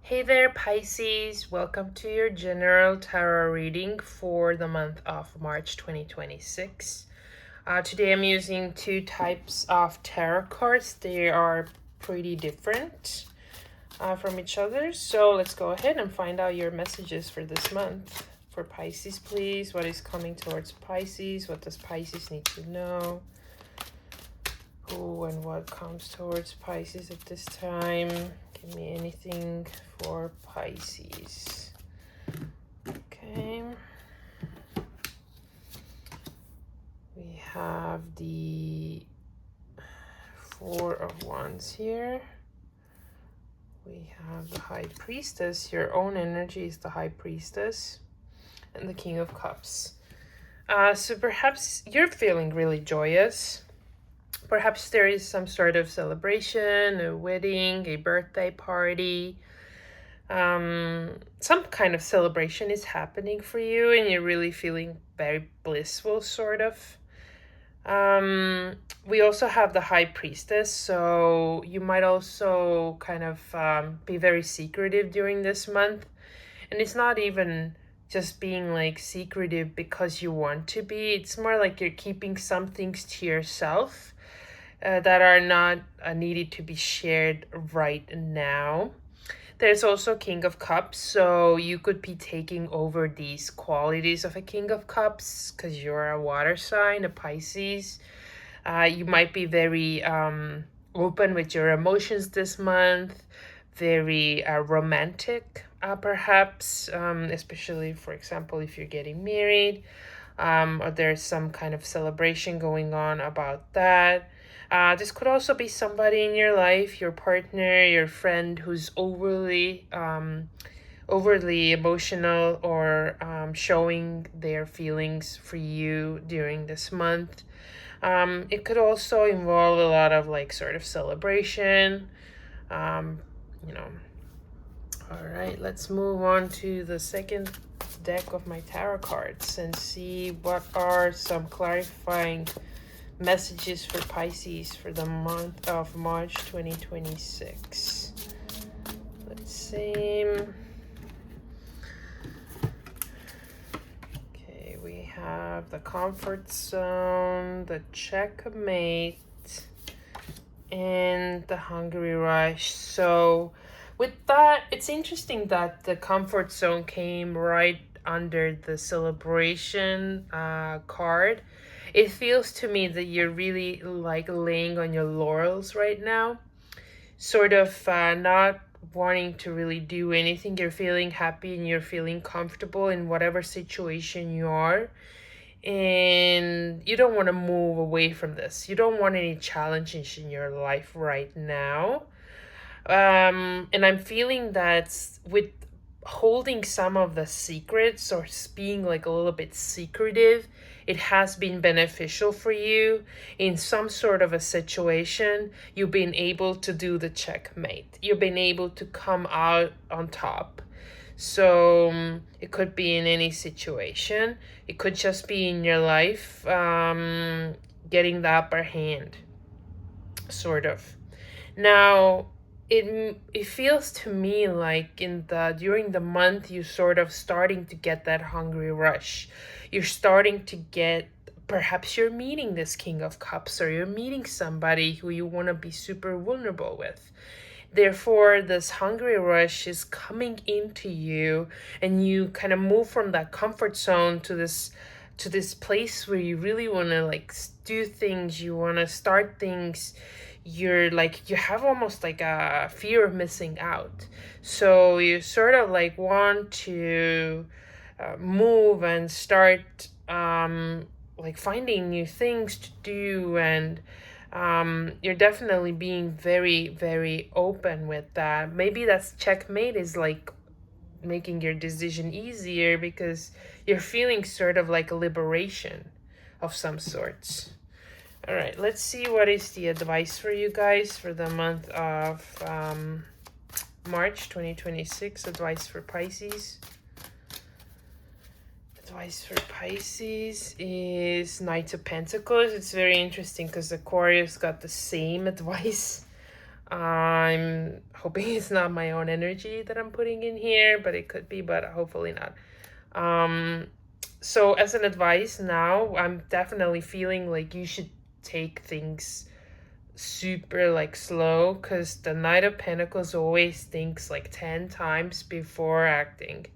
Hey there, Pisces. Welcome to your general tarot reading for the month of March 2026. Today I'm using two types of tarot cards. They are pretty different from each other. So let's go ahead and find out your messages for this month. For Pisces, please. What is coming towards Pisces? What does Pisces need to know? Who and what comes towards Pisces at this time? Give me anything for Pisces. Okay. We have the Four of Wands here. We have the High Priestess. Your own energy is the High Priestess. And the King of Cups. So perhaps you're feeling really joyous. Perhaps there is some sort of celebration, a wedding, a birthday party. Some kind of celebration is happening for you and you're really feeling very blissful, sort of. We also have the High Priestess, so you might also kind of be very secretive during this month. And it's not even just being like secretive because you want to be. It's more like you're keeping some things to yourself that are not needed to be shared right now. There's also King of Cups, so you could be taking over these qualities of a King of Cups because you're a water sign, a Pisces. You might be very open with your emotions this month, very romantic, perhaps, especially, for example, if you're getting married, or there's some kind of celebration going on about that. This could also be somebody in your life, your partner, your friend who's overly emotional or showing their feelings for you during this month. It could also involve a lot of like sort of celebration, you know. All right, let's move on to the second deck of my tarot cards and see what are some clarifying messages for Pisces for the month of March 2026. Let's see. Okay, we have the comfort zone, the checkmate, and the hungry rush. So with that, it's interesting that the comfort zone came right under the celebration card. It feels to me that you're really like laying on your laurels right now, sort of not wanting to really do anything. You're feeling happy and you're feeling comfortable in whatever situation you are, and you don't want to move away from this. You don't want any challenges in your life right now. And I'm feeling that with holding some of the secrets or being like a little bit secretive, it has been beneficial for you in some sort of a situation. You've been able to do the checkmate. You've been able to come out on top. So it could be in any situation. It could just be in your life, getting the upper hand, sort of. Now, it feels to me like during the month you're sort of starting to get that hungry rush. You're starting to get, perhaps you're meeting this King of Cups, or you're meeting somebody who you want to be super vulnerable with. Therefore, this hungry rush is coming into you, and you kind of move from that comfort zone to this place where you really want to like do things, you want to start things. You're like, you have almost like a fear of missing out, so you sort of like want to move and start like finding new things to do, and you're definitely being very, very open with that. Maybe that's checkmate is like making your decision easier because you're feeling sort of like a liberation of some sorts. All right, let's see what is the advice for you guys for the month of March 2026. Advice for Pisces. Advice for Pisces is Knight of Pentacles. It's very interesting because Aquarius got the same advice. I'm hoping it's not my own energy that I'm putting in here, but it could be, but hopefully not. So as an advice now, I'm definitely feeling like you should take things super like slow, because the Knight of Pentacles always thinks like 10 times before acting.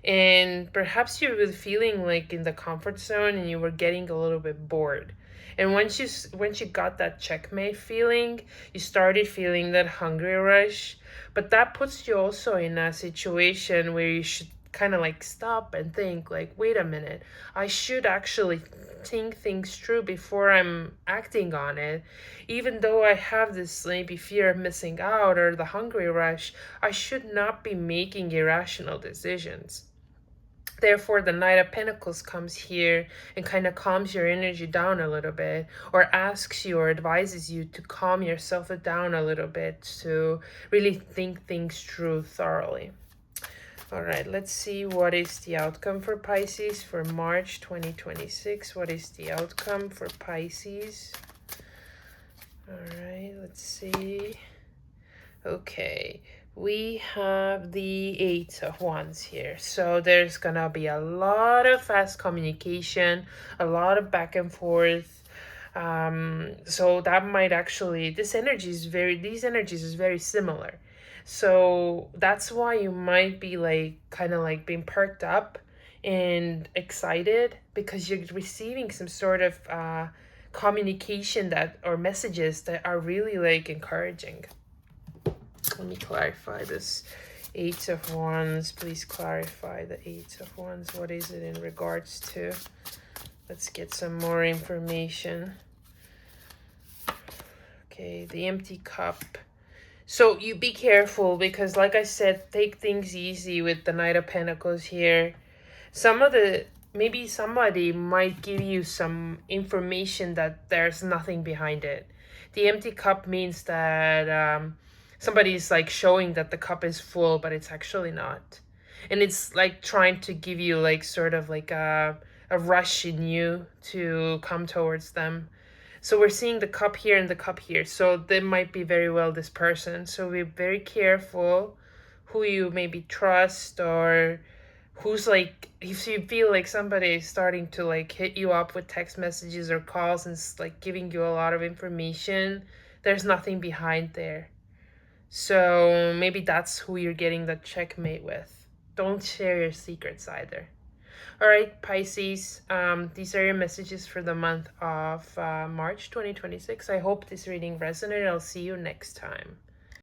And perhaps you were feeling like in the comfort zone and you were getting a little bit bored. And once you got that checkmate feeling, you started feeling that hungry rush. But that puts you also in a situation where you should kind of like stop and think like, wait a minute, I should actually think things through before I'm acting on it. Even though I have this maybe fear of missing out or the hungry rush, I should not be making irrational decisions. Therefore, the Knight of Pentacles comes here and kind of calms your energy down a little bit, or asks you or advises you to calm yourself down a little bit to really think things through thoroughly. All right, let's see what is the outcome for Pisces for March 2026. What is the outcome for Pisces? All right, let's see. Okay, we have the Eight of Wands here. So there's gonna be a lot of fast communication, a lot of back and forth. So that might actually, these energies is very similar. So that's why you might be like kind of like being perked up and excited, because you're receiving some sort of communication that or messages that are really like encouraging. Let me clarify this. Eight of Wands. Please clarify the Eight of Wands. What is it in regards to? Let's get some more information. Okay, the Empty Cup. So you be careful, because like I said, take things easy with the Knight of Pentacles here. Maybe somebody might give you some information that there's nothing behind it. The Empty Cup means that somebody's like showing that the cup is full, but it's actually not. And it's like trying to give you like sort of like a rush in you to come towards them. So we're seeing the cup here and the cup here. So they might be very well this person. So be very careful who you maybe trust, or who's like, if you feel like somebody is starting to like hit you up with text messages or calls and like giving you a lot of information, there's nothing behind there. So maybe that's who you're getting the checkmate with. Don't share your secrets either. All right, Pisces, these are your messages for the month of March 2026. I hope this reading resonated. I'll see you next time.